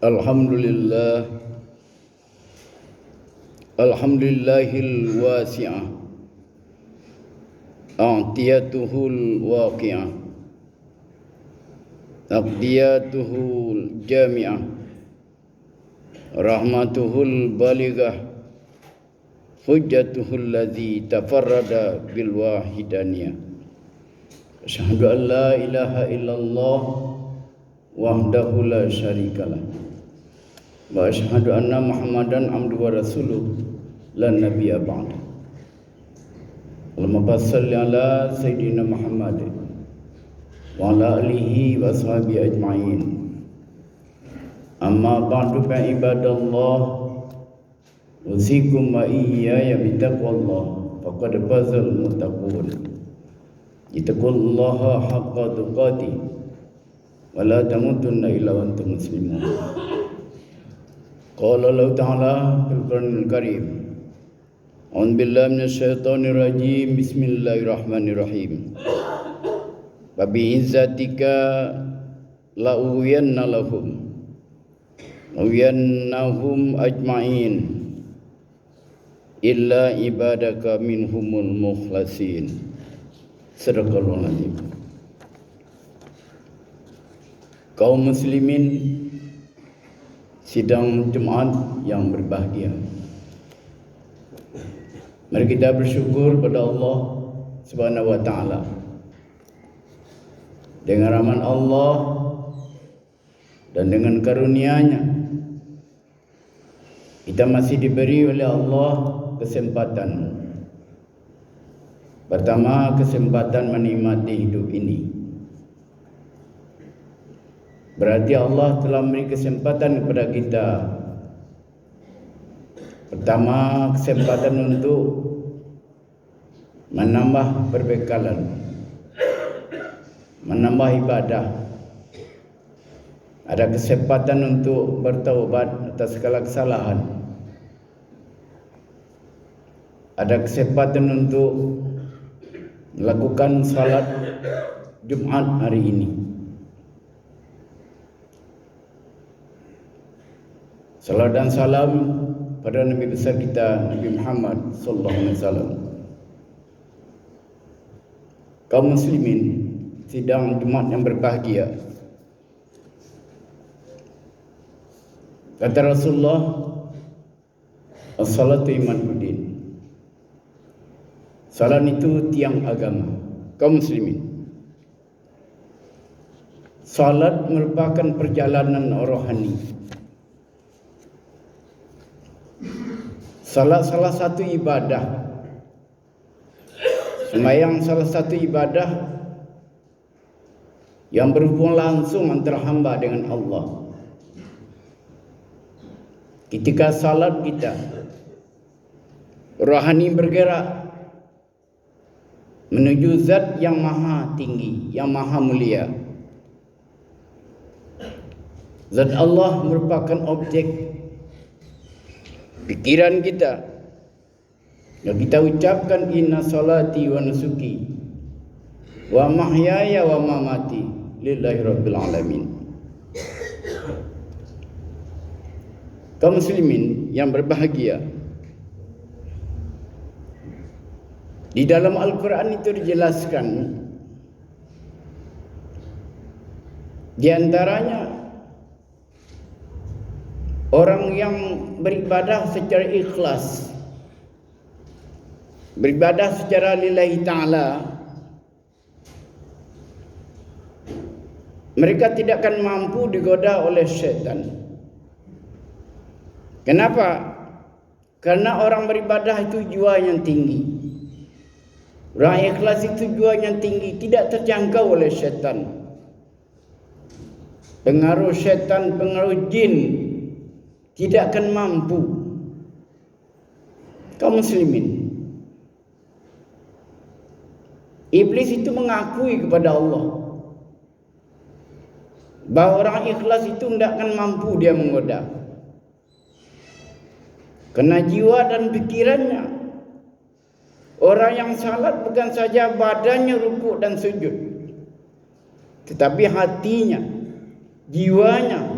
Alhamdulillah, alhamdulillahil wasi'ah, a'tiyatuhul waqi'ah, aqdiyatuhul jami'ah, rahmatuhul balighah, hujjatuhul ladzi tafarrada bil wahidaniyah. Asyhadu an la ilaha illallah wahdahu la syarikalah wa asyhadu anna Muhammadan abduhu wa rasuluh la nabiyya ba'da. Allahumma shalli ala sayyidina Muhammad wa ala alihi wa sahbihi ajma'in. Amma ba'du fa ibadallah, usikum wa iyaya bitaqwallah faqad fazal muttaqun. Ittaqullaha haqqa tuqatih wa la tamutunna illa wa antum muslimun. Qala Allah Ta'ala fil Qur'anil Karim, a'udzu billahi minasy syaithanir rajim, bismillahirrahmanirrahim. Wa bi izzatika la uyanna lahum uyannahum ajma'in illa ibadaka minhumul mukhlasin. Sadaqallahul azim. Kaum muslimin sidang Jumaat yang berbahagia, mari kita bersyukur pada Allah Subhanahu wa taala. Dengan rahmat Allah dan dengan karunia-Nya, kita masih diberi oleh Allah kesempatan. Pertama, kesempatan menikmati hidup ini. Berarti Allah telah memberi kesempatan kepada kita. Pertama, kesempatan untuk menambah perbekalan, menambah ibadah. Ada kesempatan untuk bertaubat atas segala kesalahan. Ada kesempatan untuk melakukan salat Jumat hari ini. Salam dan salam pada Nabi besar kita, Nabi Muhammad sallallahu alaihi wasallam. Kaum muslimin sidang Jumat yang berbahagia, kata Rasulullah, as-salatu imaduddin. Salat itu tiang agama. Kaum muslimin, salat merupakan perjalanan rohani. Salat salah satu ibadah. Sembahyang salah satu ibadah yang berhubungan langsung antara hamba dengan Allah. Ketika salat kita, rohani bergerak menuju zat yang maha tinggi, yang maha mulia. Zat Allah merupakan objek pikiran kita. Yang kita ucapkan, inna salati wa nusuki wa mahyaya wa mamati lillahi rabbil alamin. Kaum muslimin yang berbahagia, di dalam Al-Quran itu dijelaskan, di antaranya orang yang beribadah secara ikhlas, beribadah secara lillahi ta'ala, mereka tidak akan mampu digoda oleh syaitan. Kenapa? Karena orang beribadah itu jiwa yang tinggi. Orang ikhlas itu jiwa yang tinggi, tidak terjangkau oleh syaitan. Pengaruh syaitan, pengaruh jin tidak akan mampu. Kaum muslimin, iblis itu mengakui kepada Allah bahawa orang ikhlas itu tidak akan mampu dia menggoda. Karena jiwa dan pikirannya, orang yang salat bukan saja badannya rukuk dan sujud, tetapi hatinya, jiwanya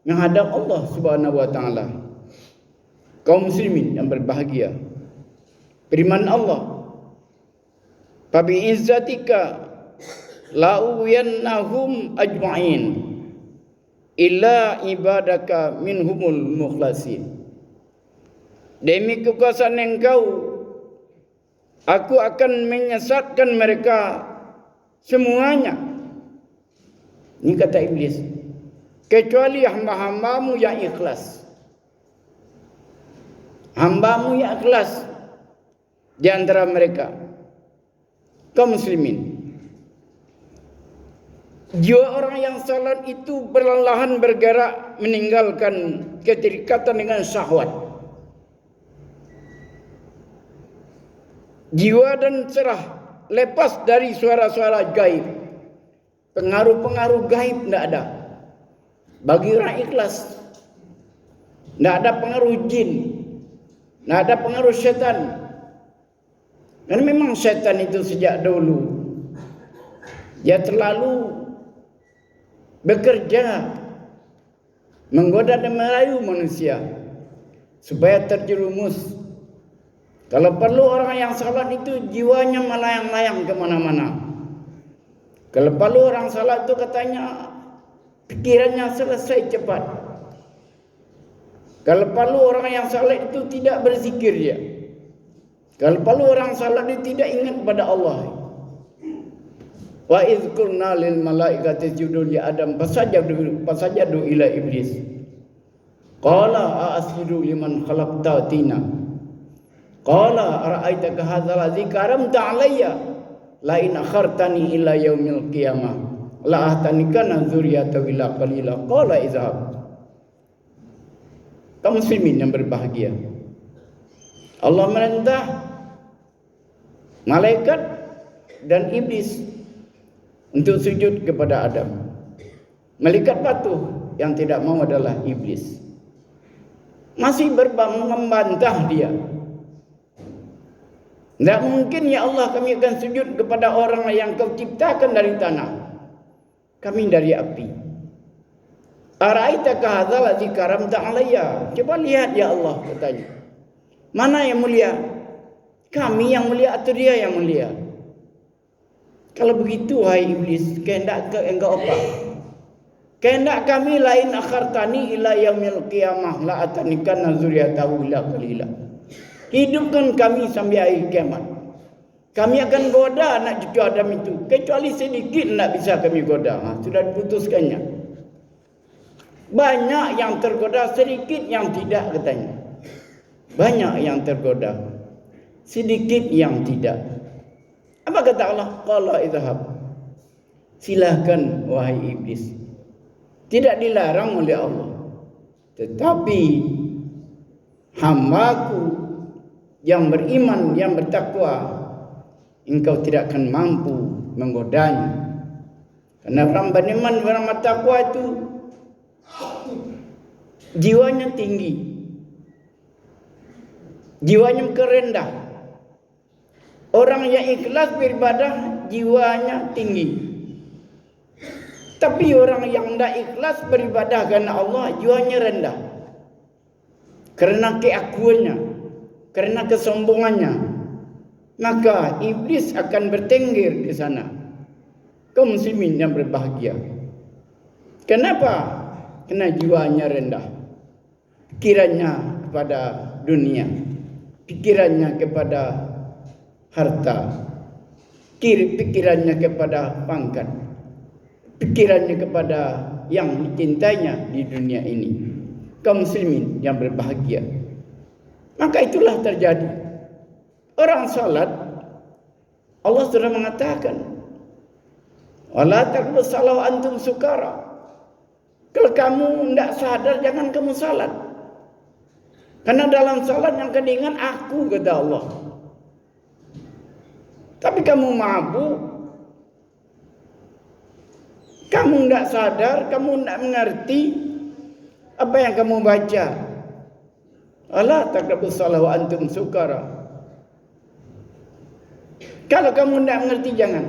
menghadap Allah Subhanahu wa taala. Kaum muslimin yang berbahagia, firman Allah, "Fabi izzatika la'uwiyannahum ajma'in illa ibadaka minhumul mukhlasin." Demi kekuasaan Engkau, aku akan menyesatkan mereka semuanya. Ini kata iblis, kecuali hamba-hambamu yang ikhlas. Hambamu yang ikhlas di antara mereka. Kaum muslimin, jiwa orang yang salat itu perlahan bergerak meninggalkan keterikatan dengan syahwat. Jiwa dan cerah lepas dari suara-suara gaib. Pengaruh-pengaruh gaib tidak ada. Bagi orang ikhlas, tidak ada pengaruh jin, tidak ada pengaruh syaitan. Dan memang syaitan itu sejak dulu dia terlalu bekerja menggoda dan merayu manusia supaya terjerumus. Kalau perlu orang yang salat itu jiwanya melayang-layang kemana-mana. Kalau perlu orang salat itu katanya pikirannya selesai cepat. Kalau perlu orang yang salat itu tidak berzikir dia. Kalau perlu orang salat itu tidak ingat pada Allah. Wa idz qulna lil malaikati isjudu li Adam fasajadu ila iblis. Qala a'asjudu liman khalaqta tina. Qala ara'aitaka hadzal ladzi karamta 'alayya la in akhartani ila yaumil qiyamah la ahtanikana dzurriyyata illa qalila. Qala izhab. Kaum muslimin yang berbahagia, Allah merintah malaikat dan iblis untuk sujud kepada Adam. Malaikat patuh, yang tidak mau adalah iblis. Masih membantah dia. Tidak mungkin ya Allah kami akan sujud kepada orang yang kau ciptakan dari tanah. Kami dari api. Ara'aitaka hadzal ladzi karamta 'alayya. Coba lihat ya Allah, katanya. Mana yang mulia? Kami yang mulia atau dia yang mulia? Kalau begitu wahai iblis, kehendak engkau apa? Kehendak kami lain akhartani ila yaumil qiyamah la atanikan dzurriyyatahu illa qalila. Hidupkan kami sampai akhir kiamat. Kami akan goda anak cucu Adam itu, kecuali sedikit tidak bisa kami goda. Sudah diputuskannya. Banyak yang tergoda, sedikit yang tidak, katanya. Banyak yang tergoda, sedikit yang tidak. Apa kata Allah? Qala izhab. Silahkan wahai iblis. Tidak dilarang oleh Allah. Tetapi hambaku yang beriman, yang bertakwa, engkau tidak akan mampu menggodanya. Karena orang beriman, orang bertakwa itu jiwanya tinggi, jiwanya kerendah. Orang yang ikhlas beribadah jiwanya tinggi. Tapi orang yang tidak ikhlas beribadah karena Allah jiwanya rendah. Karena keakuannya, karena kesombongannya, maka iblis akan bertengger di sana. Kaum muslimin yang berbahagia, kenapa? Karena jiwanya rendah, pikirannya kepada dunia, pikirannya kepada harta, pikirannya kepada pangkat, pikirannya kepada yang dicintainya di dunia ini. Kaum muslimin yang berbahagia, maka itulah terjadi. Orang salat, Allah sudah mengatakan, wala taqrabu shalah antum sukara. Kalau kamu tidak sadar, jangan kamu salat. Karena dalam salat yang kena ingat aku, kata Allah. Tapi kamu mabuk, kamu tidak sadar, kamu tidak mengerti apa yang kamu baca. Ala taqrabus shalah wa antum sukara. Kalau kamu tidak mengerti, jangan.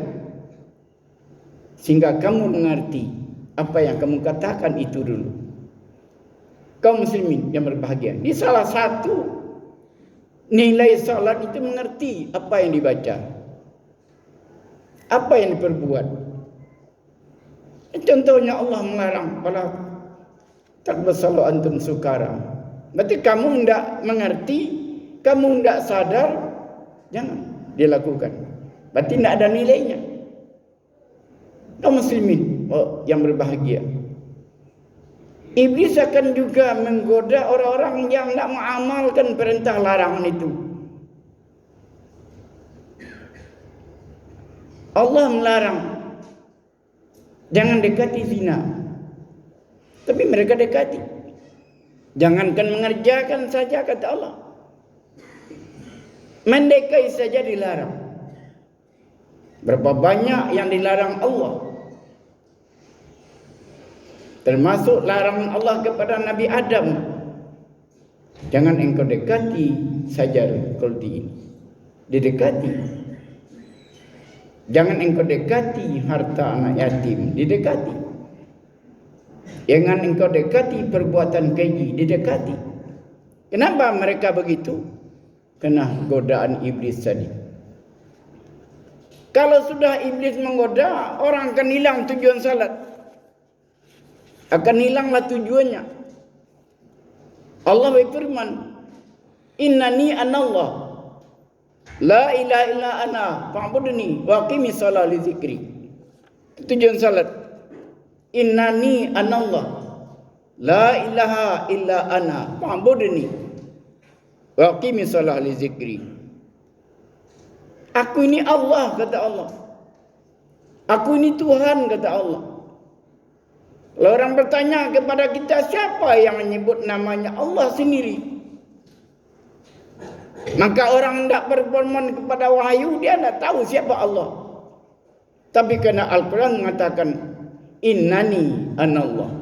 Sehingga kamu mengerti apa yang kamu katakan itu dulu. Kaum muslimin yang berbahagia, ini salah satu nilai salat itu mengerti apa yang dibaca, apa yang diperbuat. Contohnya Allah melarang wala taqbasalu antum sukara. Berarti kamu tidak mengerti, kamu tidak sadar, jangan dilakukan. Berarti tidak ada nilainya. Kaum muslimin yang berbahagia, iblis akan juga menggoda orang-orang yang tidak mengamalkan perintah larangan itu. Allah melarang jangan dekati zina, tapi mereka dekati. Jangankan mengerjakan saja, kata Allah, mendekai saja dilarang. Berapa banyak yang dilarang Allah, termasuk larangan Allah kepada Nabi Adam. Jangan engkau dekati sajar kulti ini, didekati. Jangan engkau dekati harta anak yatim, didekati. Jangan engkau dekati perbuatan keji, didekati. Kenapa mereka begitu? Kena godaan iblis tadi. Kalau sudah iblis menggoda, orang akan hilang tujuan salat. Akan hilanglah tujuannya. Allah berfirman, innani anallah, la ilaha illa ana, fa'budni wa aqimis shalah li dzikri. Tujuan salat. Innani anallah, la ilaha illa ana, fa'budni wa aqimis shalah li dzikri. Aku ini Allah, kata Allah. Aku ini Tuhan, kata Allah. Kalau orang bertanya kepada kita, siapa yang menyebut namanya Allah sendiri? Maka orang tidak berpedoman kepada wahyu, dia tidak tahu siapa Allah. Tapi karena Al-Quran mengatakan, innani anallah,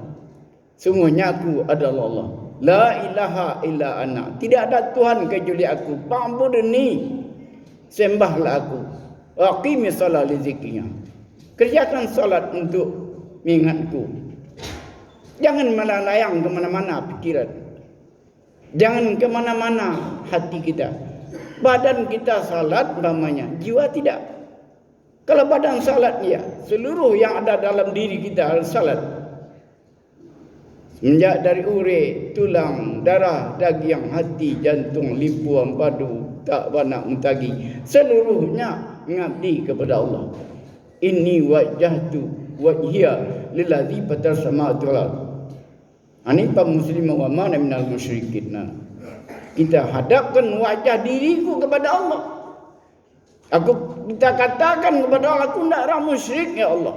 sungguhnya aku adalah Allah. La ilaha illa ana, tidak ada Tuhan kecuali aku. Fa'budni, sembahlah aku. Aqimis shalah li dzikri, kerjakan salat untuk mengingatku. Jangan melayang kemana-mana pikiran. Jangan kemana-mana hati kita. Badan kita salat namanya, jiwa tidak. Kalau badan salat ya, seluruh yang ada dalam diri kita harus salat. Semenjak dari ure, tulang, darah, daging, hati, jantung, lipu, ampadu, tak banak, muntagi, seluruhnya mengabdi kepada Allah. Inni wajjahtu wajhiya lillazi fatara samawati wal ardh hanifan musliman wa ma ana minal musyrikin. Kita hadapkan wajah diriku kepada Allah. Kita katakan kepada Allah, aku tidak orang musyrik ya Allah.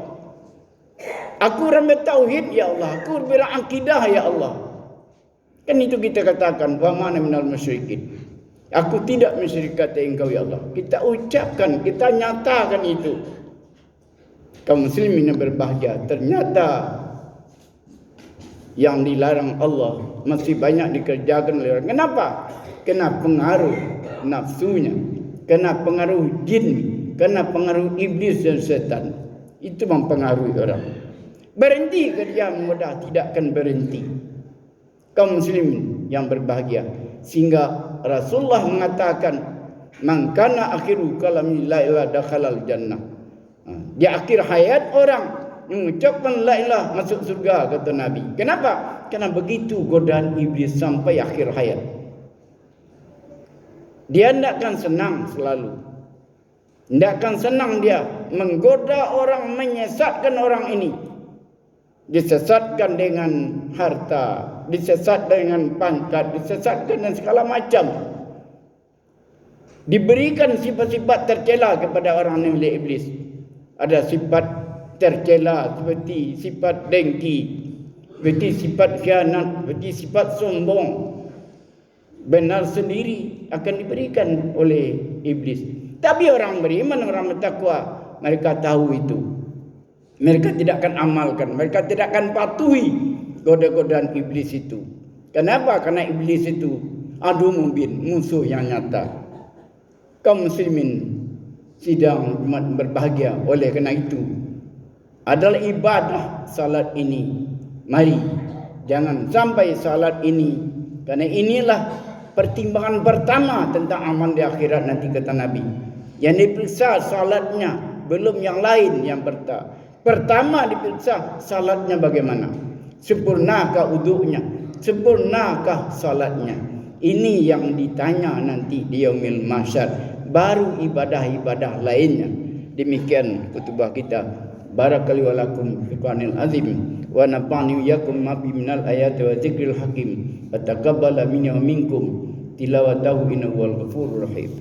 Aku orang bertauhid ya Allah. Aku berakidah ya Allah. Kan itu kita katakan, wa ma ana minal musyrikin. Aku tidak mensyirikati engkau ya Allah. Kita ucapkan, kita nyatakan itu. Kaum muslimin yang berbahagia, ternyata yang dilarang Allah masih banyak dikerjakan oleh orang. Kenapa? Kena pengaruh nafsunya, kena pengaruh jin, kena pengaruh iblis dan setan. Itu mempengaruhi orang. Berhenti kerja mudah, tidak akan berhenti. Kaum muslimin yang berbahagia, sehingga Rasulullah mengatakan, man kana akhiru kalami la ilaha dakhalal jannah. Di akhir hayat orang mengucapkan la ilaha masuk surga, kata Nabi. Kenapa? Karena begitu godaan iblis sampai akhir hayat. Dia tidak akan senang selalu. Tidak akan senang dia menggoda orang, menyesatkan orang ini. Disesatkan dengan harta, disesatkan dengan pangkat, disesatkan dengan segala macam. Diberikan sifat-sifat tercela kepada orang yang oleh iblis. Ada sifat tercela seperti sifat dengki, seperti sifat khianat, seperti sifat sombong. benar sendiri akan diberikan oleh iblis. Tapi orang beriman, orang bertakwa, mereka tahu itu. Mereka tidak akan amalkan, mereka tidak akan patuhi goda-godaan iblis itu. Kenapa? Karena iblis itu adu mubin, musuh yang nyata. Kaum muslimin sidang umat berbahagia, oleh karena itu adalah ibadah salat ini. Mari jangan sampai salat ini, karena inilah pertimbangan pertama tentang amal di akhirat nanti, kata Nabi. Yang diperiksa salatnya, belum yang lain. Yang pertama diperiksa salatnya bagaimana, sempurnakah uduknya, sempurnakah salatnya. Ini yang ditanya nanti di yaumil mahsyar, baru ibadah-ibadah lainnya. Demikian khutbah kita. Barakallahu lakum fil Qur'anil azim wa nafa'ani iyyakum ma bi minal ayati wa dzikril hakim wa taqabbala minni wa minkum tilawatahu innahu wal ghafurur rahim.